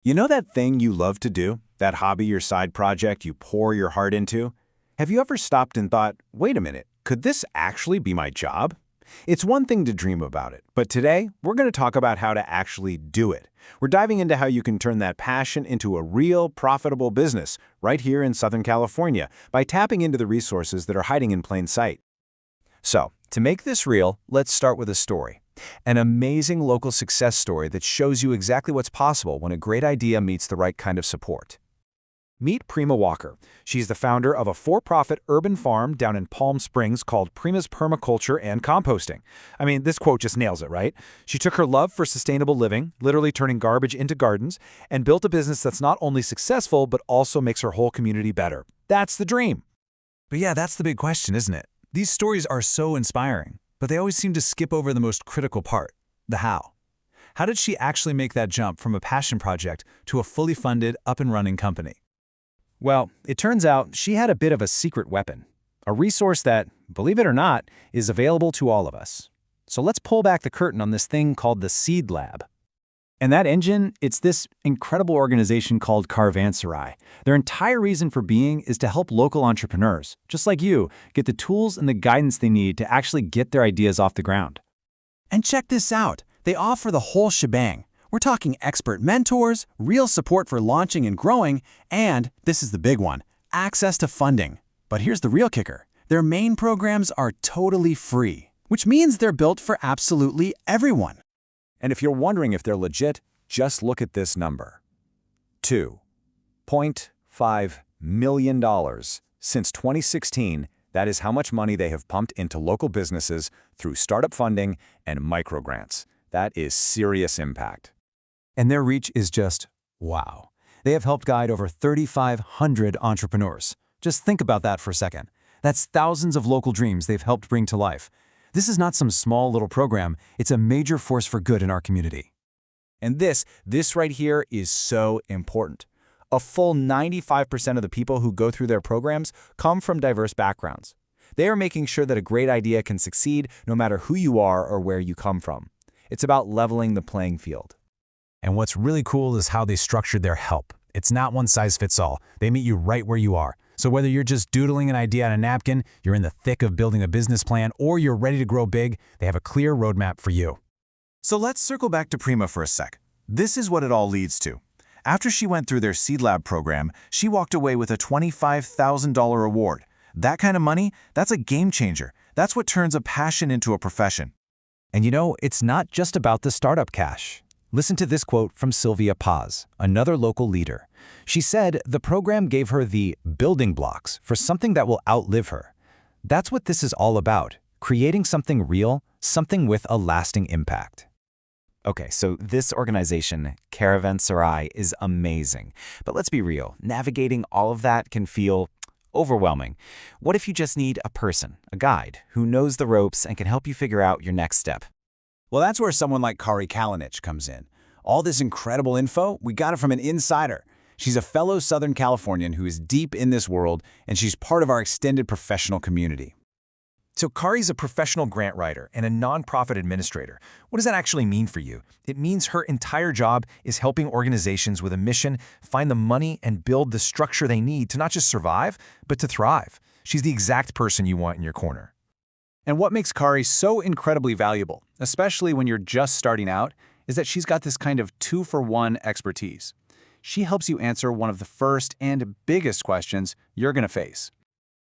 You know that thing you love to do? That hobby or side project you pour your heart into? Have you ever stopped and thought, wait a minute, could this actually be my job? It's one thing to dream about it, but today we're going to talk about how to actually do it. We're diving into how you can turn that passion into a real, profitable business right here in Southern California by tapping into the resources that are hiding in plain sight. So, to make this real, let's start with a story. An amazing local success story that shows you exactly what's possible when a great idea meets the right kind of support. Meet Prima Walker. She's the founder of a for-profit urban farm down in Palm Springs called Prima's Permaculture and Composting. I mean, this quote just nails it, right? She took her love for sustainable living, literally turning garbage into gardens, and built a business that's not only successful, but also makes her whole community better. That's the dream. But yeah, that's the big question, isn't it? These stories are so inspiring, but they always seem to skip over the most critical part, the how. How did she actually make that jump from a passion project to a fully funded, up-and-running company? Well, it turns out she had a bit of a secret weapon, a resource that, believe it or not, is available to all of us. So let's pull back the curtain on this thing called the Seed Lab. And that engine, it's this incredible organization called Caravansary. Their entire reason for being is to help local entrepreneurs, just like you, get the tools and the guidance they need to actually get their ideas off the ground. And check this out. They offer the whole shebang. We're talking expert mentors, real support for launching and growing, and, this is the big one, access to funding. But here's the real kicker. Their main programs are totally free, which means they're built for absolutely everyone. And if you're wondering if they're legit, just look at this number. $2.5 million. Since 2016, that is how much money they have pumped into local businesses through startup funding and microgrants. That is serious impact. And their reach is just wow. They have helped guide over 3,500 entrepreneurs. Just think about that for a second. That's thousands of local dreams they've helped bring to life. This is not some small little program, it's a major force for good in our community. And this right here is so important. A full 95% of the people who go through their programs come from diverse backgrounds. They are making sure that a great idea can succeed no matter who you are or where you come from. It's about leveling the playing field. And what's really cool is how they structured their help. It's not one size fits all. They meet you right where you are. So whether you're just doodling an idea on a napkin, you're in the thick of building a business plan, or you're ready to grow big, they have a clear roadmap for you. So let's circle back to Prima for a sec. This is what it all leads to. After she went through their Seed Lab program, she walked away with a $25,000 award. That kind of money, that's a game changer. That's what turns a passion into a profession. And you know, it's not just about the startup cash. Listen to this quote from Sylvia Paz, another local leader. She said the program gave her the building blocks for something that will outlive her. That's what this is all about, creating something real, something with a lasting impact. Okay, so this organization, Caravansary, is amazing. But let's be real, navigating all of that can feel overwhelming. What if you just need a person, a guide, who knows the ropes and can help you figure out your next step? Well, that's where someone like Kari Kalinich comes in. All this incredible info, we got it from an insider. She's a fellow Southern Californian who is deep in this world, and she's part of our extended professional community. So Kari's a professional grant writer and a nonprofit administrator. What does that actually mean for you? It means her entire job is helping organizations with a mission find the money and build the structure they need to not just survive, but to thrive. She's the exact person you want in your corner. And what makes Kari so incredibly valuable, especially when you're just starting out, is that she's got this kind of two-for-one expertise. She helps you answer one of the first and biggest questions you're going to face.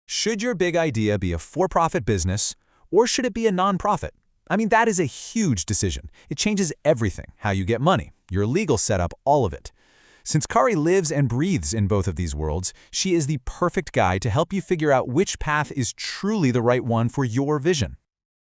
Should your big idea be a for-profit business, or should it be a nonprofit? I mean, that is a huge decision. It changes everything, how you get money, your legal setup, all of it. Since Kari lives and breathes in both of these worlds, she is the perfect guide to help you figure out which path is truly the right one for your vision.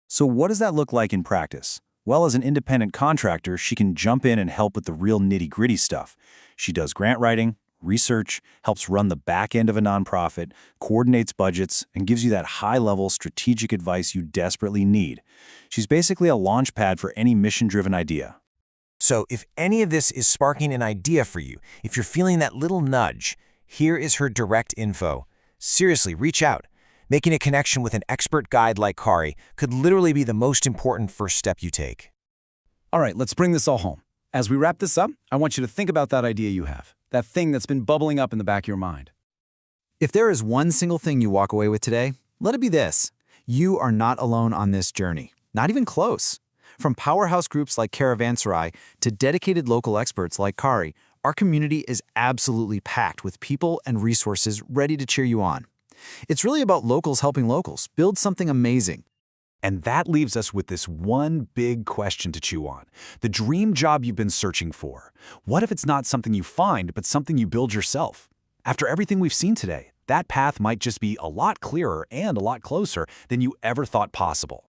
So what does that look like in practice? Well, as an independent contractor, she can jump in and help with the real nitty-gritty stuff. She does grant writing, research, helps run the back end of a nonprofit, coordinates budgets, and gives you that high-level strategic advice you desperately need. She's basically a launch pad for any mission-driven idea. So if any of this is sparking an idea for you, if you're feeling that little nudge, here is her direct info. Seriously, reach out. Making a connection with an expert guide like Kari could literally be the most important first step you take. All right, let's bring this all home. As we wrap this up, I want you to think about that idea you have, that thing that's been bubbling up in the back of your mind. If there is one single thing you walk away with today, let it be this. You are not alone on this journey. Not even close. From powerhouse groups like Caravanserai to dedicated local experts like Kari, our community is absolutely packed with people and resources ready to cheer you on. It's really about locals helping locals build something amazing. And that leaves us with this one big question to chew on. The dream job you've been searching for. What if it's not something you find, but something you build yourself? After everything we've seen today, that path might just be a lot clearer and a lot closer than you ever thought possible.